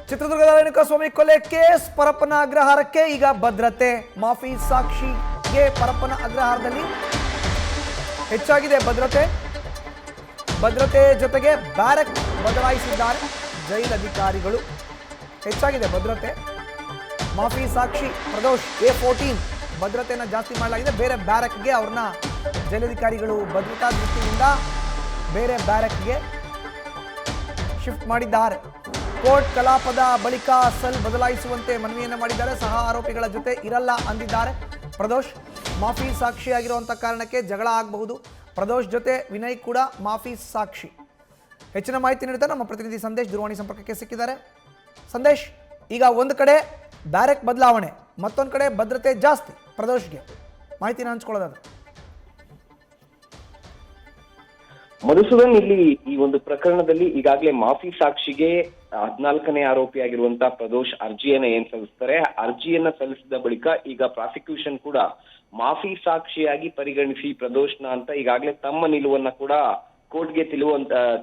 ಚಿತ್ರದುರ್ಗದ ರೇಣುಕಾಸ್ವಾಮಿ ಕೊಲೆ ಕೇಸ್ ಪರಪ್ಪನ ಅಗ್ರಹಾರಕ್ಕೆ ಈಗ ಭದ್ರತೆ. ಮಾಫಿ ಸಾಕ್ಷಿಗೆ ಪರಪ್ಪನ ಅಗ್ರಹಾರದಲ್ಲಿ ಹೆಚ್ಚಾಗಿದೆ ಭದ್ರತೆ ಜೊತೆಗೆ ಬ್ಯಾರಕ್ ಬದಲಾಯಿಸಿದ್ದಾರೆ ಜೈಲ್ ಅಧಿಕಾರಿಗಳು. ಹೆಚ್ಚಾಗಿದೆ ಭದ್ರತೆ. ಮಾಫಿ ಸಾಕ್ಷಿ ಪ್ರದೋಷ್ A14 ಭದ್ರತೆಯನ್ನು ಜಾಸ್ತಿ ಮಾಡಲಾಗಿದೆ. ಬೇರೆ ಬ್ಯಾರಕ್ಗೆ ಅವ್ರನ್ನ ಜೈಲಧಿಕಾರಿಗಳು ಭದ್ರತಾ ದೃಷ್ಟಿಯಿಂದ ಬೇರೆ ಬ್ಯಾರಕ್ಗೆ ಶಿಫ್ಟ್ ಮಾಡಿದ್ದಾರೆ. ಕೋರ್ಟ್ ಕಲಾಪದ ಬಳಿಕ ಸೆಲ್ ಬದಲಾಯಿಸುವಂತೆ ಮನವಿಯನ್ನು ಮಾಡಿದ್ದಾರೆ. ಸಹ ಆರೋಪಿಗಳ ಜೊತೆ ಇರಲ್ಲ ಅಂದಿದ್ದಾರೆ ಪ್ರದೋಷ್. ಮಾಫಿ ಸಾಕ್ಷಿಯಾಗಿರುವಂಥ ಕಾರಣಕ್ಕೆ ಜಗಳ ಆಗಬಹುದು. ಪ್ರದೋಷ್ ಜೊತೆ ವಿನಯ್ ಕೂಡ ಮಾಫಿ ಸಾಕ್ಷಿ. ಹೆಚ್ಚಿನ ಮಾಹಿತಿ ನೀಡುತ್ತಾರೆ ನಮ್ಮ ಪ್ರತಿನಿಧಿ ಸಂದೇಶ್ ದೂರವಾಣಿ ಸಂಪರ್ಕಕ್ಕೆ ಸಿಕ್ಕಿದ್ದಾರೆ. ಸಂದೇಶ್, ಈಗ ಒಂದು ಕಡೆ ಬ್ಯಾರಕ್ ಬದಲಾವಣೆ, ಮತ್ತೊಂದು ಕಡೆ ಭದ್ರತೆ ಜಾಸ್ತಿ ಪ್ರದೋಷ್ಗೆ, ಮಾಹಿತಿನ ಹಂಚ್ಕೊಳ್ಳೋದಾದ್ರೆ. ಮಧುಸೂದನ್, ಇಲ್ಲಿ ಈ ಒಂದು ಪ್ರಕರಣದಲ್ಲಿ ಈಗಾಗಲೇ ಮಾಫಿ ಸಾಕ್ಷಿಗೆ 14ನೇ ಆರೋಪಿಯಾಗಿರುವಂತಹ ಪ್ರದೋಷ್ ಅರ್ಜಿಯನ್ನ ಏನ್ ಸಲ್ಲಿಸ್ತಾರೆ, ಅರ್ಜಿಯನ್ನ ಸಲ್ಲಿಸಿದ ಬಳಿಕ ಈಗ ಪ್ರಾಸಿಕ್ಯೂಷನ್ ಕೂಡ ಮಾಫಿ ಸಾಕ್ಷಿಯಾಗಿ ಪರಿಗಣಿಸಿ ಪ್ರದೋಷ್ನ ಅಂತ ಈಗಾಗಲೇ ತಮ್ಮ ನಿಲುವನ್ನ ಕೂಡ ಕೋರ್ಟ್ಗೆ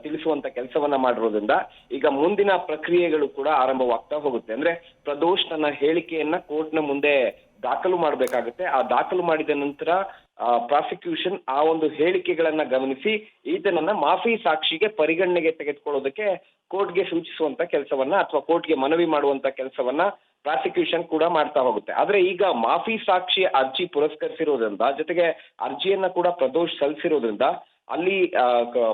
ತಿಳಿಸುವಂತ ಕೆಲಸವನ್ನ ಮಾಡಿರೋದ್ರಿಂದ ಈಗ ಮುಂದಿನ ಪ್ರಕ್ರಿಯೆಗಳು ಕೂಡ ಆರಂಭವಾಗ್ತಾ ಹೋಗುತ್ತೆ. ಅಂದ್ರೆ ಪ್ರದೋಷ್ ತನ್ನ ಹೇಳಿಕೆಯನ್ನ ಕೋರ್ಟ್ನ ಮುಂದೆ ದಾಖಲು ಮಾಡಬೇಕಾಗುತ್ತೆ. ಆ ದಾಖಲು ಮಾಡಿದ ನಂತರ ಪ್ರಾಸಿಕ್ಯೂಷನ್ ಆ ಒಂದು ಹೇಳಿಕೆಗಳನ್ನ ಗಮನಿಸಿ ಈತನನ್ನ ಮಾಫಿ ಸಾಕ್ಷಿಗೆ ಪರಿಗಣನೆಗೆ ತೆಗೆದುಕೊಳ್ಳೋದಕ್ಕೆ ಕೋರ್ಟ್ಗೆ ಸೂಚಿಸುವಂತ ಕೆಲಸವನ್ನ ಅಥವಾ ಕೋರ್ಟ್ಗೆ ಮನವಿ ಮಾಡುವಂತ ಕೆಲಸವನ್ನ ಪ್ರಾಸಿಕ್ಯೂಷನ್ ಕೂಡ ಮಾಡ್ತಾ ಹೋಗುತ್ತೆ. ಆದ್ರೆ ಈಗ ಮಾಫಿ ಸಾಕ್ಷಿ ಅರ್ಜಿ ಪುರಸ್ಕರಿಸಿರೋದ್ರಿಂದ, ಜೊತೆಗೆ ಅರ್ಜಿಯನ್ನ ಕೂಡ ಪ್ರದೋಷ್ ಸಲ್ಲಿಸಿರೋದ್ರಿಂದ ಅಲ್ಲಿ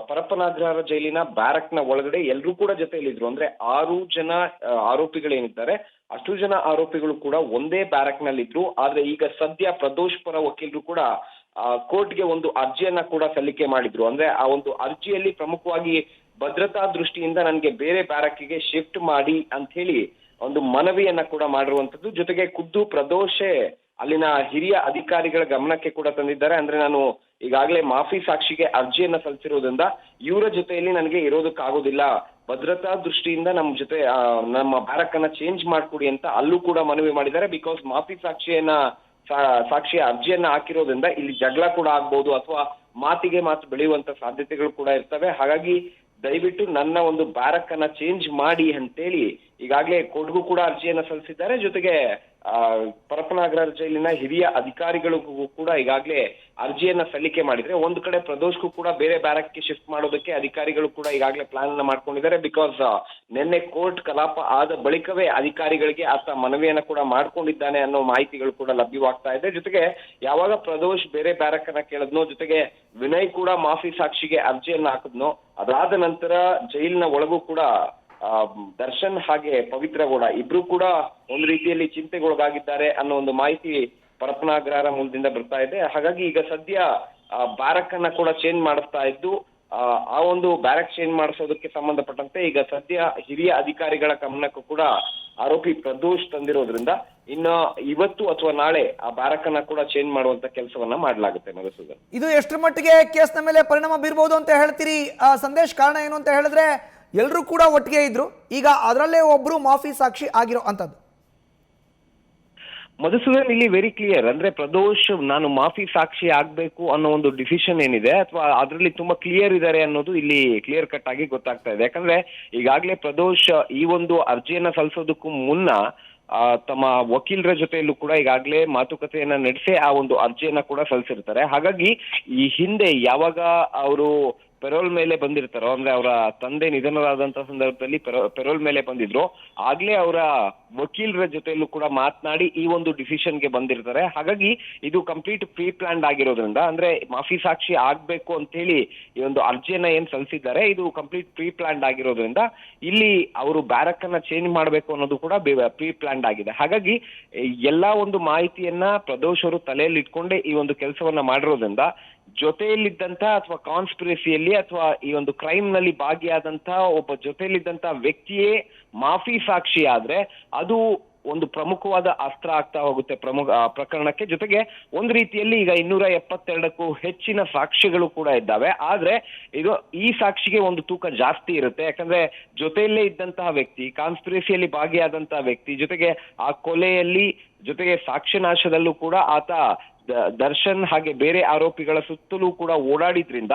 ಪರಪ್ಪನಾಗ್ರಹಾರ ಜೈಲಿನ ಬ್ಯಾರಕ್ನ ಒಳಗಡೆ ಎಲ್ಲರೂ ಕೂಡ ಜೊತೆಯಲ್ಲಿದ್ರು. ಅಂದ್ರೆ 6 ಜನ ಆರೋಪಿಗಳೇನಿದ್ದಾರೆ ಅಷ್ಟು ಜನ ಆರೋಪಿಗಳು ಕೂಡ ಒಂದೇ ಬ್ಯಾರಕ್ ನಲ್ಲಿದ್ರು. ಆದ್ರೆ ಈಗ ಸದ್ಯ ಪ್ರದೋಷ್ ಪರ ವಕೀಲರು ಕೂಡ ಕೋರ್ಟ್ಗೆ ಒಂದು ಅರ್ಜಿಯನ್ನ ಕೂಡ ಸಲ್ಲಿಕೆ ಮಾಡಿದ್ರು. ಅಂದ್ರೆ ಆ ಒಂದು ಅರ್ಜಿಯಲ್ಲಿ ಪ್ರಮುಖವಾಗಿ ಭದ್ರತಾ ದೃಷ್ಟಿಯಿಂದ ನನಗೆ ಬೇರೆ ಬ್ಯಾರಕ್ಗೆ ಶಿಫ್ಟ್ ಮಾಡಿ ಅಂತ ಹೇಳಿ ಒಂದು ಮನವಿಯನ್ನ ಕೂಡ ಮಾಡಿರುವಂತದ್ದು. ಜೊತೆಗೆ ಖುದ್ದು ಪ್ರದೋಷೇ ಅಲ್ಲಿನ ಹಿರಿಯ ಅಧಿಕಾರಿಗಳ ಗಮನಕ್ಕೆ ಕೂಡ ತಂದಿದ್ದಾರೆ. ಅಂದ್ರೆ ನಾನು ಈಗಾಗಲೇ ಮಾಫಿ ಸಾಕ್ಷಿಗೆ ಅರ್ಜಿಯನ್ನ ಸಲ್ಲಿಸಿರೋದ್ರಿಂದ ಇವರ ಜೊತೆಯಲ್ಲಿ ನನಗೆ ಇರೋದಕ್ಕಾಗೋದಿಲ್ಲ, ಭದ್ರತಾ ದೃಷ್ಟಿಯಿಂದ ನಮ್ಮ ಜೊತೆ ನಮ್ಮ ಬ್ಯಾರಕ್ ಅನ್ನ ಚೇಂಜ್ ಮಾಡ್ಕೊಡಿ ಅಂತ ಅಲ್ಲೂ ಕೂಡ ಮನವಿ ಮಾಡಿದ್ದಾರೆ. ಬಿಕಾಸ್ ಮಾಫಿ ಸಾಕ್ಷಿಯ ಅರ್ಜಿಯನ್ನ ಹಾಕಿರೋದ್ರಿಂದ ಇಲ್ಲಿ ಜಗಳ ಕೂಡ ಆಗ್ಬಹುದು ಅಥವಾ ಮಾತಿಗೆ ಮಾತು ಬೆಳೆಯುವಂತ ಸಾಧ್ಯತೆಗಳು ಕೂಡ ಇರ್ತವೆ. ಹಾಗಾಗಿ ದಯವಿಟ್ಟು ನನ್ನ ಒಂದು ಬ್ಯಾರಕ್ ಅನ್ನ ಚೇಂಜ್ ಮಾಡಿ ಅಂತೇಳಿ ಈಗಾಗಲೇ ಕೋರ್ಟ್ಗೂ ಕೂಡ ಅರ್ಜಿಯನ್ನ ಸಲ್ಲಿಸಿದ್ದಾರೆ. ಜೊತೆಗೆ ಪರಪ್ಪನಾಗ್ರಹಾರ ಜೈಲಿನ ಹಿರಿಯ ಅಧಿಕಾರಿಗಳಿಗೂ ಕೂಡ ಈಗಾಗಲೇ ಅರ್ಜಿಯನ್ನ ಸಲ್ಲಿಕೆ ಮಾಡಿದ್ರೆ, ಒಂದು ಕಡೆ ಪ್ರದೋಷ್ಗೂ ಕೂಡ ಬೇರೆ ಬ್ಯಾರಕ್ಗೆ ಶಿಫ್ಟ್ ಮಾಡೋದಕ್ಕೆ ಅಧಿಕಾರಿಗಳು ಕೂಡ ಈಗಾಗಲೇ ಪ್ಲಾನ್ ಅನ್ನ ಮಾಡ್ಕೊಂಡಿದ್ದಾರೆ. ಬಿಕಾಸ್ ನಿನ್ನೆ ಕೋರ್ಟ್ ಕಲಾಪ ಆದ ಬಳಿಕವೇ ಅಧಿಕಾರಿಗಳಿಗೆ ಆತ ಮನವಿಯನ್ನ ಕೂಡ ಮಾಡ್ಕೊಂಡಿದ್ದಾನೆ ಅನ್ನೋ ಮಾಹಿತಿಗಳು ಕೂಡ ಲಭ್ಯವಾಗ್ತಾ ಇದೆ. ಜೊತೆಗೆ ಯಾವಾಗ ಪ್ರದೋಷ್ ಬೇರೆ ಬ್ಯಾರಕ್ ಅನ್ನ ಕೇಳಿದ್ನೋ, ಜೊತೆಗೆ ವಿನಯ್ ಕೂಡ ಮಾಫಿ ಸಾಕ್ಷಿಗೆ ಅರ್ಜಿಯನ್ನ ಹಾಕಿದ್ನೋ, ಅದಾದ ನಂತರ ಜೈಲಿನ ಒಳಗೂ ಕೂಡ ದರ್ಶನ್ ಹಾಗೆ ಪವಿತ್ರ ಗೌಡ ಇಬ್ರು ಕೂಡ ಒಂದು ರೀತಿಯಲ್ಲಿ ಚಿಂತೆಗೊಳಗಾಗಿದ್ದಾರೆ ಅನ್ನೋ ಒಂದು ಮಾಹಿತಿ ಪರಪ್ಪನಾಗ್ರಹಾರ ಮೂಲದಿಂದ ಬರ್ತಾ ಇದೆ. ಹಾಗಾಗಿ ಈಗ ಸದ್ಯ ಬ್ಯಾರಕ್ ಅನ್ನ ಕೂಡ ಚೇಂಜ್ ಮಾಡಿಸ್ತಾ ಇದ್ದು, ಆ ಒಂದು ಬ್ಯಾರಕ್ ಚೇಂಜ್ ಮಾಡಿಸೋದಕ್ಕೆ ಸಂಬಂಧಪಟ್ಟಂತೆ ಈಗ ಸದ್ಯ ಹಿರಿಯ ಅಧಿಕಾರಿಗಳ ಗಮನಕ್ಕೂ ಕೂಡ ಆರೋಪಿ ಪ್ರದೋಷ್ ತಂದಿರೋದ್ರಿಂದ ಇನ್ನು ಇವತ್ತು ಅಥವಾ ನಾಳೆ ಆ ಬ್ಯಾರಕ್ ಅನ್ನ ಕೂಡ ಚೇಂಜ್ ಮಾಡುವಂತ ಕೆಲಸವನ್ನ ಮಾಡಲಾಗುತ್ತೆ. ಮಧುಸೂದನ್, ಇದು ಎಷ್ಟರ ಮಟ್ಟಿಗೆ ಕೇಸ್ನ ಮೇಲೆ ಪರಿಣಾಮ ಬೀರಬಹುದು ಅಂತ ಹೇಳ್ತೀರಿ ಸಂದೇಶ್? ಕಾರಣ ಏನು ಅಂತ ಹೇಳಿದ್ರೆ ಎಲ್ಲರೂ ಕೂಡ ಒಟ್ಟಿಗೆ ಇದ್ರು, ಈಗ ಅದರಲ್ಲೇ ಒಬ್ರು ಮಾಫಿ ಸಾಕ್ಷಿ ಆಗಿರೋ ಅಂತದ್ದು. ಮಧುಸೂದನ್, ಇಲ್ಲಿ ವೆರಿ ಕ್ಲಿಯರ್. ಅಂದ್ರೆ ಪ್ರದೋಷ್ ನಾನು ಮಾಫಿ ಸಾಕ್ಷಿ ಆಗ್ಬೇಕು ಅನ್ನೋ ಒಂದು ಡಿಸಿಷನ್ ಏನಿದೆ ಅಥವಾ ಅದರಲ್ಲಿ ತುಂಬಾ ಕ್ಲಿಯರ್ ಇದ್ದಾರೆ ಅನ್ನೋದು ಇಲ್ಲಿ ಕ್ಲಿಯರ್ ಕಟ್ ಆಗಿ ಗೊತ್ತಾಗ್ತಾ ಇದೆ. ಯಾಕಂದ್ರೆ ಈಗಾಗಲೇ ಪ್ರದೋಷ್ ಈ ಒಂದು ಅರ್ಜಿಯನ್ನ ಸಲ್ಲಿಸೋದಕ್ಕೂ ಮುನ್ನ ತಮ್ಮ ವಕೀಲರ ಜೊತೆಯಲ್ಲೂ ಕೂಡ ಈಗಾಗಲೇ ಮಾತುಕತೆಯನ್ನ ನಡೆಸಿ ಆ ಒಂದು ಅರ್ಜಿಯನ್ನ ಕೂಡ ಸಲ್ಲಿಸಿರ್ತಾರೆ. ಹಾಗಾಗಿ ಈ ಹಿಂದೆ ಯಾವಾಗ ಅವರು ಪೆರೋಲ್ ಮೇಲೆ ಬಂದಿರ್ತಾರೋ, ಅಂದ್ರೆ ಅವರ ತಂದೆ ನಿಧನರಾದಂತ ಸಂದರ್ಭದಲ್ಲಿ ಪೆರೋಲ್ ಮೇಲೆ ಬಂದಿದ್ರು, ಆಗ್ಲೇ ಅವರ ವಕೀಲರ ಜೊತೆಯಲ್ಲೂ ಕೂಡ ಮಾತನಾಡಿ ಈ ಒಂದು ಡಿಸಿಷನ್ಗೆ ಬಂದಿರ್ತಾರೆ. ಹಾಗಾಗಿ ಇದು ಕಂಪ್ಲೀಟ್ ಪ್ರೀ ಪ್ಲಾನ್ಡ್ ಆಗಿರೋದ್ರಿಂದ, ಅಂದ್ರೆ ಮಾಫಿ ಸಾಕ್ಷಿ ಆಗ್ಬೇಕು ಅಂತ ಹೇಳಿ ಈ ಒಂದು ಅರ್ಜಿಯನ್ನ ಏನ್ ಸಲ್ಲಿಸಿದ್ದಾರೆ ಇದು ಕಂಪ್ಲೀಟ್ ಪ್ರೀ ಪ್ಲಾನ್ಡ್ ಆಗಿರೋದ್ರಿಂದ ಇಲ್ಲಿ ಅವರು ಬ್ಯಾರಕ್ ಅನ್ನ ಚೇಂಜ್ ಮಾಡ್ಬೇಕು ಅನ್ನೋದು ಕೂಡ ಪ್ರೀ ಪ್ಲಾನ್ಡ್ ಆಗಿದೆ. ಹಾಗಾಗಿ ಎಲ್ಲಾ ಒಂದು ಮಾಹಿತಿಯನ್ನ ಪ್ರದೋಷ್ ಅವರು ತಲೆಯಲ್ಲಿ ಇಟ್ಕೊಂಡೇ ಈ ಒಂದು ಕೆಲಸವನ್ನ ಮಾಡಿರೋದ್ರಿಂದ ಜೊತೆಯಲ್ಲಿದ್ದಂತ ಅಥವಾ ಕಾನ್ಸ್ಪಿರಸಿಯಲ್ಲಿ ಅಥವಾ ಈ ಒಂದು ಕ್ರೈಮ್ ನಲ್ಲಿ ಭಾಗಿಯಾದಂತ ಒಬ್ಬ ಜೊತೆಯಲ್ಲಿದ್ದಂತ ವ್ಯಕ್ತಿಯೇ ಮಾಫಿ ಸಾಕ್ಷಿ ಆದ್ರೆ ಅದು ಒಂದು ಪ್ರಮುಖವಾದ ಅಸ್ತ್ರ ಆಗ್ತಾ ಹೋಗುತ್ತೆ ಪ್ರಕರಣಕ್ಕೆ. ಜೊತೆಗೆ ಒಂದು ರೀತಿಯಲ್ಲಿ ಈಗ 272ಕ್ಕೂ ಹೆಚ್ಚಿನ ಸಾಕ್ಷ್ಯಗಳು ಕೂಡ ಇದ್ದಾವೆ. ಆದ್ರೆ ಇದು ಈ ಸಾಕ್ಷಿಗೆ ಒಂದು ತೂಕ ಜಾಸ್ತಿ ಇರುತ್ತೆ. ಯಾಕಂದ್ರೆ ಜೊತೆಯಲ್ಲೇ ಇದ್ದಂತಹ ವ್ಯಕ್ತಿ, ಕಾನ್ಸ್ಪಿರಸಿಯಲ್ಲಿ ಭಾಗಿಯಾದಂತಹ ವ್ಯಕ್ತಿ, ಜೊತೆಗೆ ಆ ಕೊಲೆಯಲ್ಲಿ, ಜೊತೆಗೆ ಸಾಕ್ಷ್ಯನಾಶದಲ್ಲೂ ಕೂಡ ಆತ ದರ್ಶನ್ ಹಾಗೆ ಬೇರೆ ಆರೋಪಿಗಳ ಸುತ್ತಲೂ ಕೂಡ ಓಡಾಡಿದ್ರಿಂದ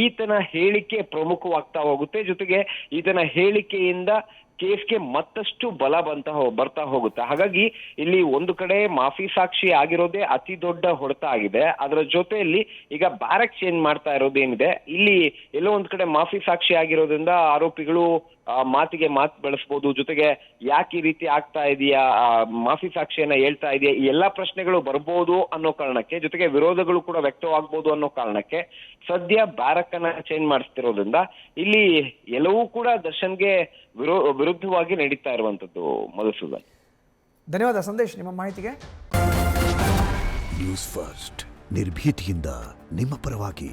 ಈತನ ಹೇಳಿಕೆ ಪ್ರಮುಖವಾಗ್ತಾ ಹೋಗುತ್ತೆ. ಜೊತೆಗೆ ಈತನ ಹೇಳಿಕೆಯಿಂದ ಕೇಸ್ಗೆ ಮತ್ತಷ್ಟು ಬಲ ಬರ್ತಾ ಹೋಗುತ್ತೆ. ಹಾಗಾಗಿ ಇಲ್ಲಿ ಒಂದು ಕಡೆ ಮಾಫಿ ಸಾಕ್ಷಿ ಆಗಿರೋದೇ ಅತಿ ದೊಡ್ಡ ಹೊಡೆತ ಆಗಿದೆ. ಅದರ ಜೊತೆಯಲ್ಲಿ ಈಗ ಬ್ಯಾರಕ್ ಚೇಂಜ್ ಮಾಡ್ತಾ ಇರೋದೇನಿದೆ, ಇಲ್ಲಿ ಎಲ್ಲೋ ಒಂದ್ ಕಡೆ ಮಾಫಿ ಸಾಕ್ಷಿ ಆಗಿರೋದ್ರಿಂದ ಆರೋಪಿಗಳು ಮಾತಿಗೆ ಮಾತು ಬೆಳೆಸ್ಬೋದು. ಜೊತೆಗೆ ಯಾಕೆ ಈ ರೀತಿ ಆಗ್ತಾ ಇದೆಯಾ, ಮಾಫಿ ಸಾಕ್ಷಿಯನ್ನ ಹೇಳ್ತಾ ಇದೆಯಾ, ಈ ಎಲ್ಲಾ ಪ್ರಶ್ನೆಗಳು ಬರ್ಬೋದು ಅನ್ನೋ ಕಾರಣಕ್ಕೆ, ಜೊತೆಗೆ ವಿರೋಧಗಳು ಕೂಡ ವ್ಯಕ್ತವಾಗ್ಬೋದು ಅನ್ನೋ ಕಾರಣಕ್ಕೆ ಸದ್ಯ ಬ್ಯಾರಕ್ ಅನ್ನ ಚೇಂಜ್ ಮಾಡಿಸ್ತಿರೋದ್ರಿಂದ ಇಲ್ಲಿ ಎಲ್ಲವೂ ಕೂಡ ದರ್ಶನ್ಗೆ ವಿರುದ್ಧವಾಗಿ ನಡೀತಾ ಇರುವಂತದ್ದು. ಮಧುಸೂದನ್, ಧನ್ಯವಾದ ಸಂದೇಶ್ ನಿಮ್ಮ ಮಾಹಿತಿಗೆ. ನ್ಯೂಸ್ ಫಸ್ಟ್ ನಿರ್ಭೀತಿಯಿಂದ ನಿಮ್ಮ ಪರವಾಗಿ.